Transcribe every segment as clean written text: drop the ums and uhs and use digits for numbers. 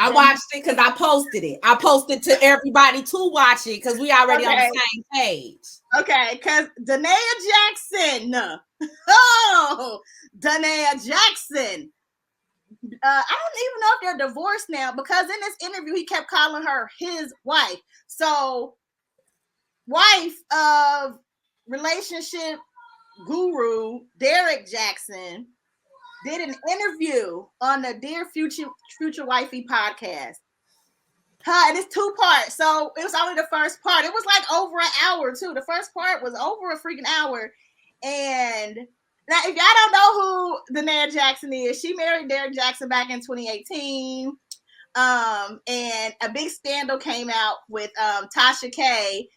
I watched it because I posted it. I posted to everybody to watch it because we already on the same page. Okay, because Naia Jaxn. Oh, Naia Jaxn. I don't even know if they're divorced now because in this interview he kept calling her his wife. So, wife of relationship guru Derrick Jaxn did an interview on the Dear Feture Wifey podcast. And it's 2 parts. So it was only the first part. It was like over an hour too. The first part was over a freaking hour. And now, if y'all don't know who Naia Jaxn is, she married Derrick Jaxn back in 2018. And a big scandal came out with Tasha K,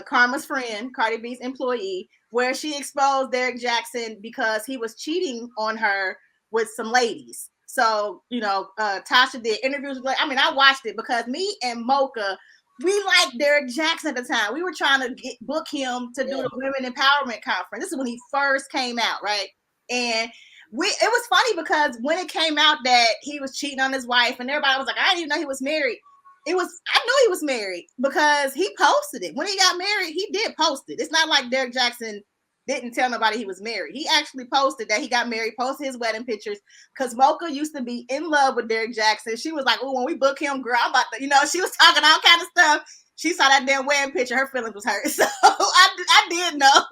Karma's friend, Cardi B's employee, where she exposed Derrick Jaxn because he was cheating on her with some ladies. So, Tasha did interviews with, I watched it because me and Mocha, we liked Derrick Jaxn at the time. We were trying to book him to do the Women Empowerment Conference. This is when he first came out, right? And it was funny because when it came out that he was cheating on his wife and everybody was like, I didn't even know he was married. I knew he was married because he posted it. When he got married, he did post it. It's not like Derrick Jaxn didn't tell nobody he was married. He actually posted that he got married, posted his wedding pictures, because Mocha used to be in love with Derrick Jaxn. She was like, oh, when we book him, girl, I'm about to, she was talking all kind of stuff. She saw that damn wedding picture. Her feelings was hurt. So I did know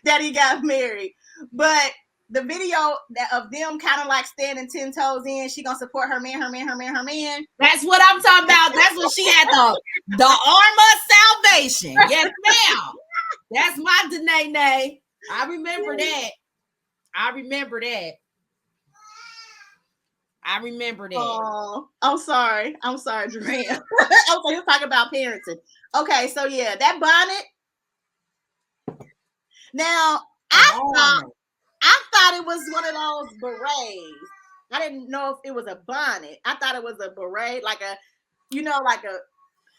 that he got married. But the video of them kind of like standing 10 toes in, she gonna support her man. That's what I'm talking about. That's what she had the armor of salvation. Yes, ma'am. That's my Danae. I remember that. Oh, I'm sorry, Duran. Okay, we're talking about parenting. Okay, so yeah, that bonnet. Now, I thought it was one of those berets. I didn't know if it was a bonnet. I thought it was a beret, like a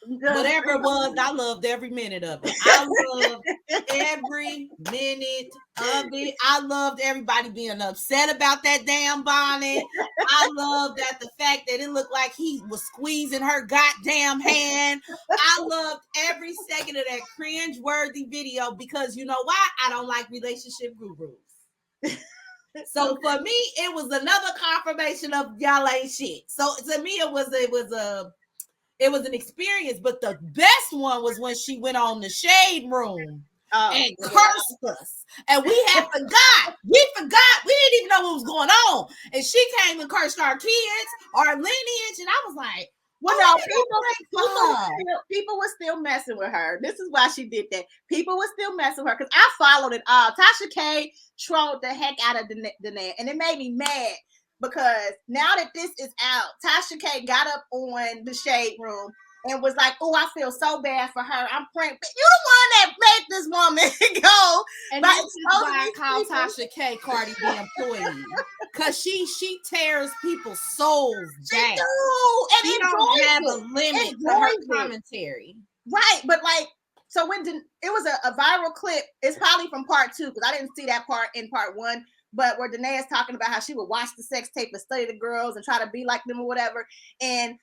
whatever it was. I loved every minute of it. I loved every minute of it. I loved everybody being upset about that damn bonnet. I loved the fact that it looked like he was squeezing her goddamn hand. I loved every second of that cringe-worthy video because you know why? I don't like relationship gurus. So for me, it was another confirmation of y'all ain't shit. So to me, it was an experience, but the best one was when she went on the shade room and cursed us. And we forgot. We didn't even know what was going on. And she came and cursed our kids, our lineage. And I was like, people were still messing with her. This is why she did that. People were still messing with her because I followed it all. Tasha K trolled the heck out of Danae, and it made me mad. Because now that this is out, Tasha K got up on the shade room and was like, oh, I feel so bad for her. I'm praying. But you the one that made this woman go. And this is why I call Tasha K Cardi B employee. Because she tears people's souls down. She don't have a limit to her commentary. Right. But so when it was a viral clip, it's probably from part 2, because I didn't see that part in part 1. But where Danae is talking about how she would watch the sex tape and study the girls and try to be like them or whatever. And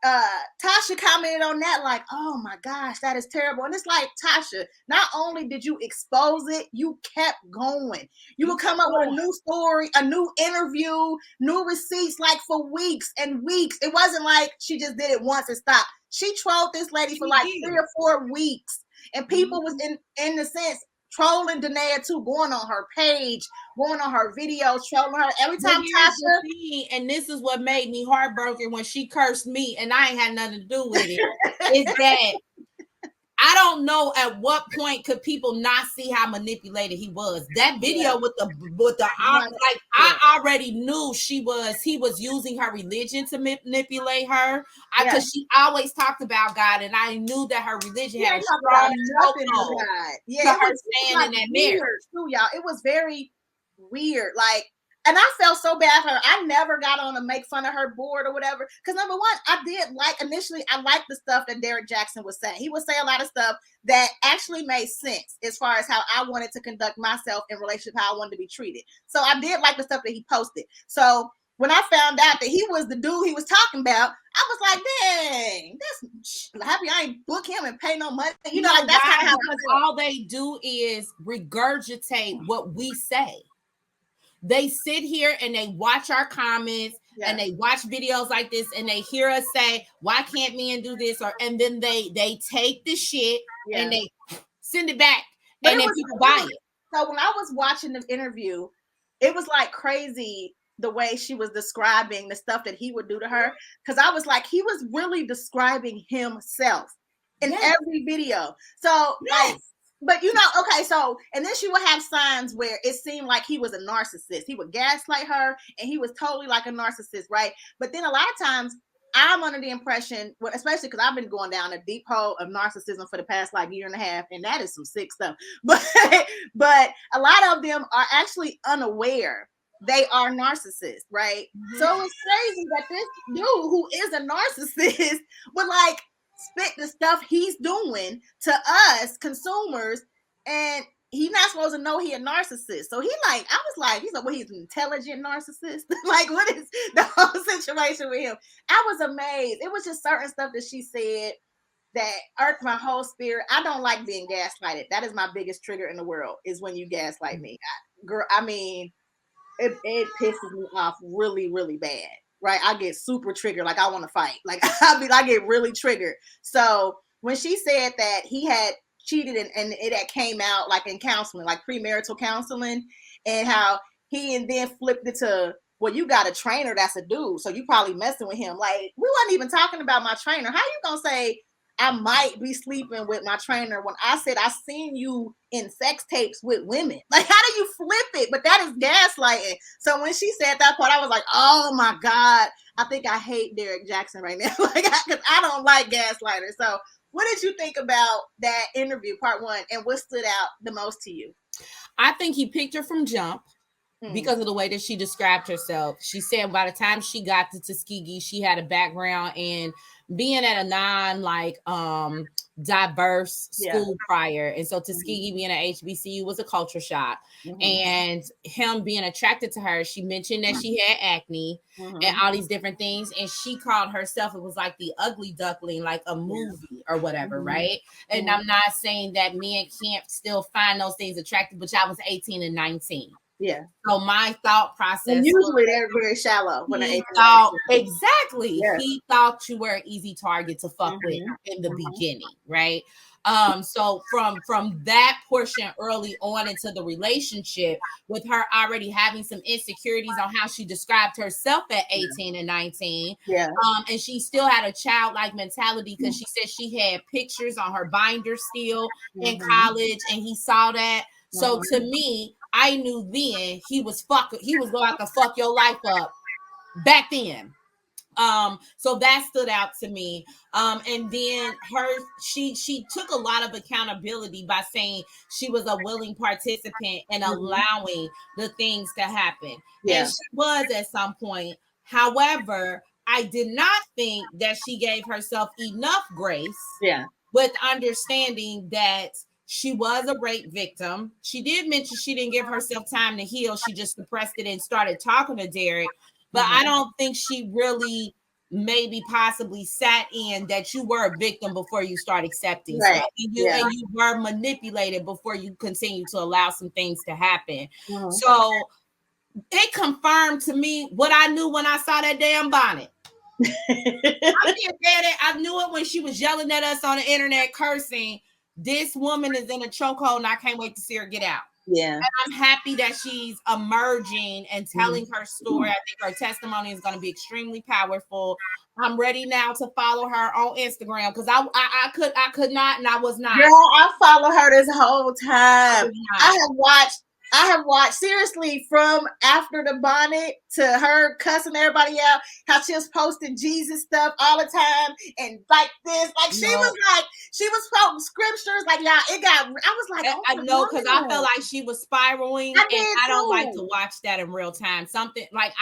Tasha commented on that like, oh my gosh, that is terrible. And it's like, Tasha, not only did you expose it, you kept going. You would come up with a new story, a new interview, new receipts, like for weeks and weeks. It wasn't like she just did it once and stopped. She trolled this lady for like 3 or 4 weeks. And people was in the sense trolling Danae too, going on her page, going on her videos, trolling her every time. Tasha, and this is what made me heartbroken when she cursed me, and I ain't had nothing to do with it. Is that I don't know at what point could people not see how manipulated he was. That video with the I already knew he was using her religion to manipulate her. Because she always talked about God, and I knew that her religion had a strong chokehold. Yeah, it was staying in that marriage too, y'all. It was very weird, and I felt so bad for her. I never got on to make fun of her board or whatever. Because number one, I liked the stuff that Derrick Jaxn was saying. He would say a lot of stuff that actually made sense as far as how I wanted to conduct myself in relationship, how I wanted to be treated. So I did like the stuff that he posted. So when I found out that he was the dude he was talking about, I was like, dang, that's happy I ain't book him and pay no money. You know, like that's kind of how all they do is regurgitate what we say. They sit here and they watch our comments and they watch videos like this and they hear us say, why can't men do this? And then they take the shit and they send it back and then people buy it. So when I was watching the interview, it was like crazy the way she was describing the stuff that he would do to her. Because I was like, he was really describing himself in every video. So like, but you know, okay, so, and then she would have signs where it seemed like he was a narcissist. He would gaslight her and he was totally like a narcissist, right? But then a lot of times I'm under the impression, especially because I've been going down a deep hole of narcissism for the past like year and a half, and that is some sick stuff. But a lot of them are actually unaware they are narcissists, right? Mm-hmm. So it's crazy that this dude who is a narcissist would like spit the stuff he's doing to us consumers, and he's not supposed to know he a narcissist. So he like, I was like, he's like, well, he's an intelligent narcissist. Like, what is the whole situation with him? I was amazed. It was just certain stuff that she said that irked my whole spirit. I don't like being gaslighted. That is my biggest trigger in the world, is when you gaslight me. I mean, it pisses me off really, really bad. Right? I get super triggered. Like I want to fight. Like I get really triggered. So when she said that he had cheated and it had came out like in counseling, like premarital counseling, and how he and then flipped it to, well, you got a trainer that's a dude, so you probably messing with him. Like, we wasn't even talking about my trainer. How you gonna say I might be sleeping with my trainer when I said I seen you in sex tapes with women? Like, how do you flip it? But that is gaslighting. So when she said that part, I was like, oh my God, I think I hate Derrick Jaxn right now. Like, because I don't like gaslighters. So what did you think about that interview, part one, and what stood out the most to you? I think he picked her from jump because of the way that she described herself. She said by the time she got to Tuskegee, she had a background in being at a diverse school prior. And so Tuskegee being at HBCU was a culture shock. And him being attracted to her, she mentioned that she had acne and all these different things. And she called herself, it was like the ugly duckling, like a movie or whatever, right? And I'm not saying that men can't still find those things attractive, but I was 18 and 19. Yeah. So my thought process. And usually they're very shallow when he thought you were an easy target to fuck with in the beginning, right? So from that portion early on into the relationship, with her already having some insecurities on how she described herself at 18 and 19. Yeah. And she still had a childlike mentality because she said she had pictures on her binder still in college, and he saw that. So to me, I knew then he was going to have to fuck your life up back then. So that stood out to me. And then she took a lot of accountability by saying she was a willing participant and allowing the things to happen. Yeah. And she was at some point. However, I did not think that she gave herself enough grace with understanding that she was a rape victim. She did mention she didn't give herself time to heal. She just suppressed it and started talking to Derrick. But I don't think she really maybe possibly sat in that you were a victim before you start accepting stuff. And you were manipulated before you continue to allow some things to happen. So it confirmed to me what I knew when I saw that damn bonnet. I knew it when she was yelling at us on the internet, cursing. This woman is in a chokehold and I can't wait to see her get out. Yeah. And I'm happy that she's emerging and telling her story. I think her testimony is going to be extremely powerful. I'm ready now to follow her on Instagram because I could not, and I was not. Girl, I follow her this whole time. I have watched seriously from after the bonnet to her cussing everybody out, how she was posting Jesus stuff all the time and like this. Like she was quoting scriptures. Like, I was like, oh, I know, because I felt like she was spiraling, and I don't like to watch that in real time. Something like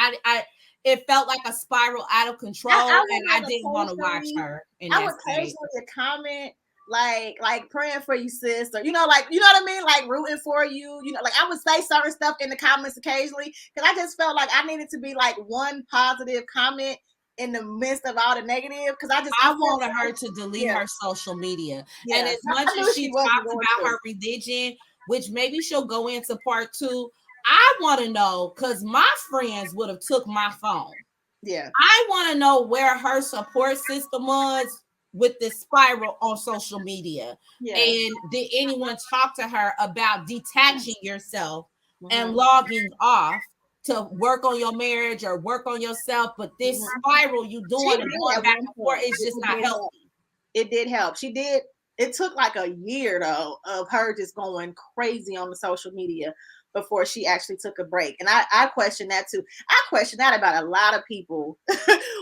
it felt like a spiral out of control, and I didn't want to watch her. I would occasionally comment like praying for you, sister. You know what I mean? Like rooting for you. You know, like I would say certain stuff in the comments occasionally because I just felt like I needed to be like one positive comment in the midst of all the negative. Because I wanted her to delete her social media. Yeah. And as much as she talks about her to. religion, which maybe she'll go into part 2, I want to know, because my friends would have took my phone. Yeah. I want to know where her support system was with this spiral on social media. Yeah. And did anyone talk to her about detaching yourself and logging off to work on your marriage or work on yourself? But this spiral you doing and going back and forth is just not healthy. It did help. She did. It took like a year though of her just going crazy on the social media before she actually took a break. And I question that too. I question that about a lot of people.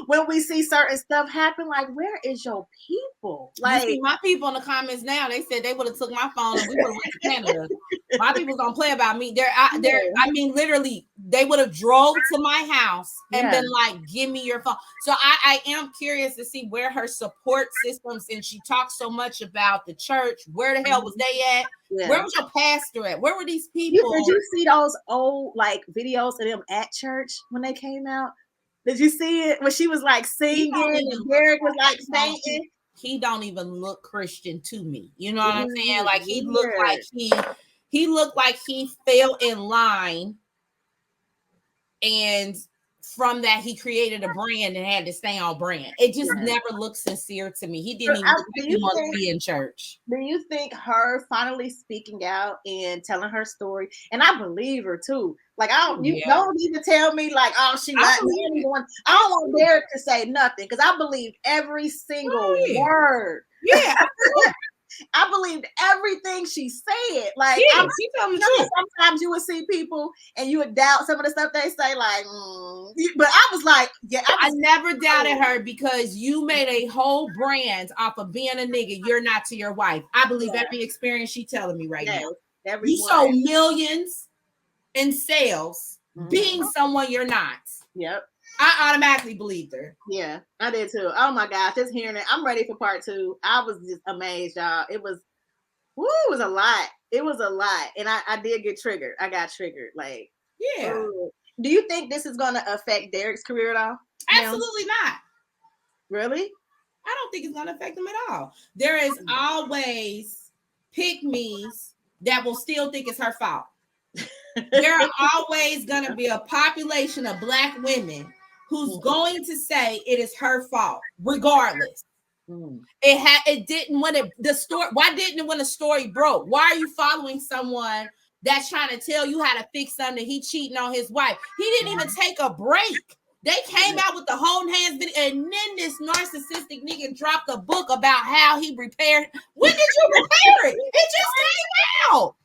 When we see certain stuff happen, like, where is your people? Like, you see my people in the comments now, they said they would have took my phone and we would have went to Canada. My people don't play about me. I mean, literally, they would have drove to my house and been like, give me your phone. So I am curious to see where her support systems, and she talks so much about the church. Where the hell was they at? Yeah. Where was your pastor at? Where were these people? Did you see those old like videos of them at church when they came out? Did you see it when she was like singing and Derrick was like singing? He don't even look Christian to me. You know what I'm saying? Like he looked like he looked like he fell in line, and from that he created a brand and had to stay on brand. It just never looked sincere to me. He didn't even look like he wanted to be in church. Do you think her finally speaking out and telling her story, and I believe her too? Like don't even tell me like, oh, she lied. I don't want Derrick to say nothing because I believe every single word. Yeah. I believed everything she said. Like, she told me sometimes you would see people and you would doubt some of the stuff they say, like, but I was like, I never doubted her because you made a whole brand off of being a nigga. You're not to your wife. I believe every experience she telling me right now. You sold millions in sales being someone you're not. Yep. I automatically believed her. Yeah, I did too. Oh my gosh, just hearing it. I'm ready for part 2. I was just amazed, y'all. It was a lot. It was a lot. And I did get triggered. I got triggered. Like, do you think this is going to affect Derrick's career at all? Absolutely not. Really? I don't think it's going to affect him at all. There is always pick-me's that will still think it's her fault. There are always going to be a population of Black women who's going to say it is her fault, regardless. It didn't when the story. Why didn't it when the story broke? Why are you following someone that's trying to tell you how to fix something? He cheating on his wife. He didn't even take a break. They came out with the holding hands video, and then this narcissistic nigga dropped a book about how he repaired. When did you repair it? It just came out.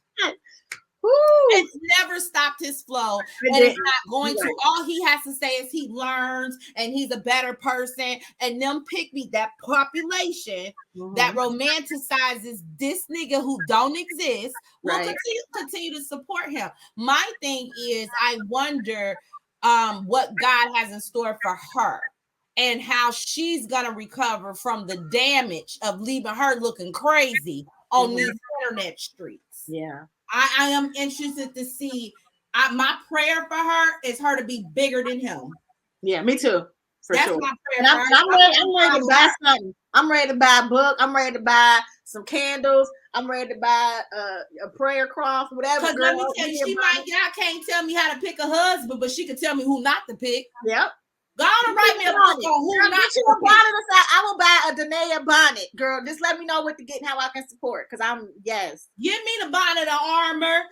It's never stopped his flow, and it's not going to. All he has to say is he learns and he's a better person. And them pick me, that population that romanticizes this nigga who don't exist will continue to support him. My thing is, I wonder what God has in store for her and how she's gonna recover from the damage of leaving her looking crazy on these internet streets. Yeah. I am interested to see. My prayer for her is her to be bigger than him. Yeah, me too. That's sure. my prayer. And I'm ready to buy something. I'm ready to buy a book. I'm ready to buy some candles. I'm ready to buy a prayer cross, whatever. Because let me tell you, y'all can't tell me how to pick a husband, but she could tell me who not to pick. Yep. Go on and write me a book on who not to pick. I will buy a Naia bonnet, girl. Just let me know what to get and how I can support. Because give me the bonnet of armor.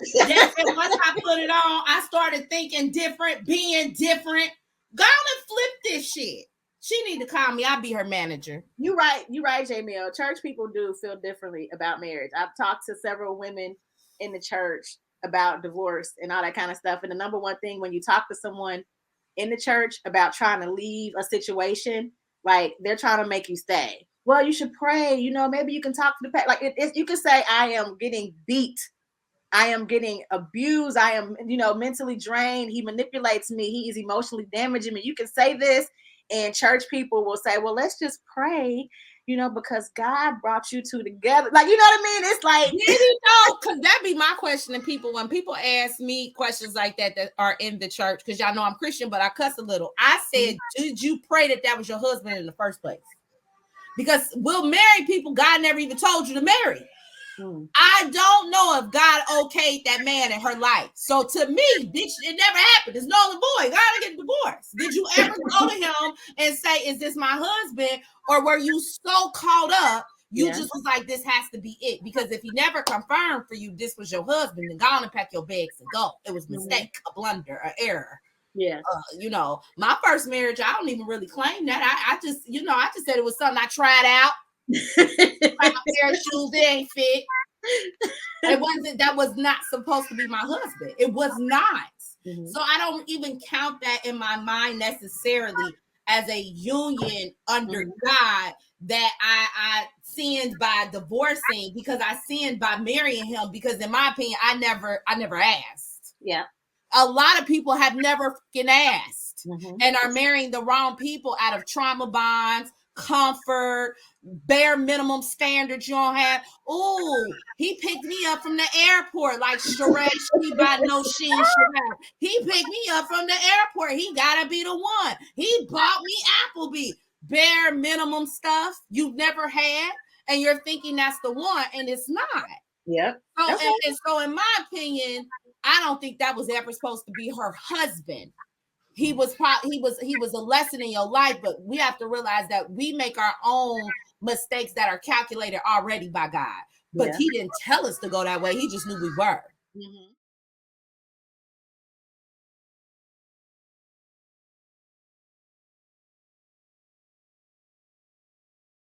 Once I put it on, I started thinking different, being different. Go on and flip this shit. She need to call me. I'll be her manager. You're right, Jamil. Church people do feel differently about marriage. I've talked to several women in the church about divorce and all that kind of stuff. And the number one thing when you talk to someone in the church about trying to leave a situation, like they're trying to make you stay. Well, you should pray. Maybe you can talk to the pastor. Like you can say, I am getting beat. I am getting abused. I am, mentally drained. He manipulates me. He is emotionally damaging me. You can say this And church people will say, well, let's just pray, you know, because God brought you two together. Like, you know what I mean? It's like, did he know? Because that'd be my question to people when people ask me questions like that are in the church, because y'all know I'm Christian, but I cuss a little. I said, did you pray that was your husband in the first place? Because we'll marry people God never even told you to marry. I don't know if God okayed that man in her life. So to me, bitch, it never happened. It's no boy. God to get divorced. Did you ever go to him and say, is this my husband? Or were you so caught up, you just was like, this has to be it? Because if he never confirmed for you this was your husband, then go on and pack your bags and go. It was a mistake, a blunder, an error. Yeah. You know, my first marriage, I don't even really claim that. I just, you know, I just said it was something I tried out. My pair of shoes, they ain't fit. That was not supposed to be my husband. It was not. So I don't even count that in my mind necessarily as a union under God that I sinned by divorcing, because I sinned by marrying him, because in my opinion, I never asked. Yeah. A lot of people have never fucking asked and are marrying the wrong people out of trauma bonds, comfort, bare minimum standards you don't have. Oh, he picked me up from the airport like Shrek. She by no sheen Shrek. He picked me up from the airport. He gotta be the one. He bought me Applebee. Bare minimum stuff you've never had, and you're thinking that's the one, and it's not. Yep. So, and so in my opinion, I don't think that was ever supposed to be her husband. He was a lesson in your life, but we have to realize that we make our own mistakes that are calculated already by God. But he didn't tell us to go that way. He just knew we were.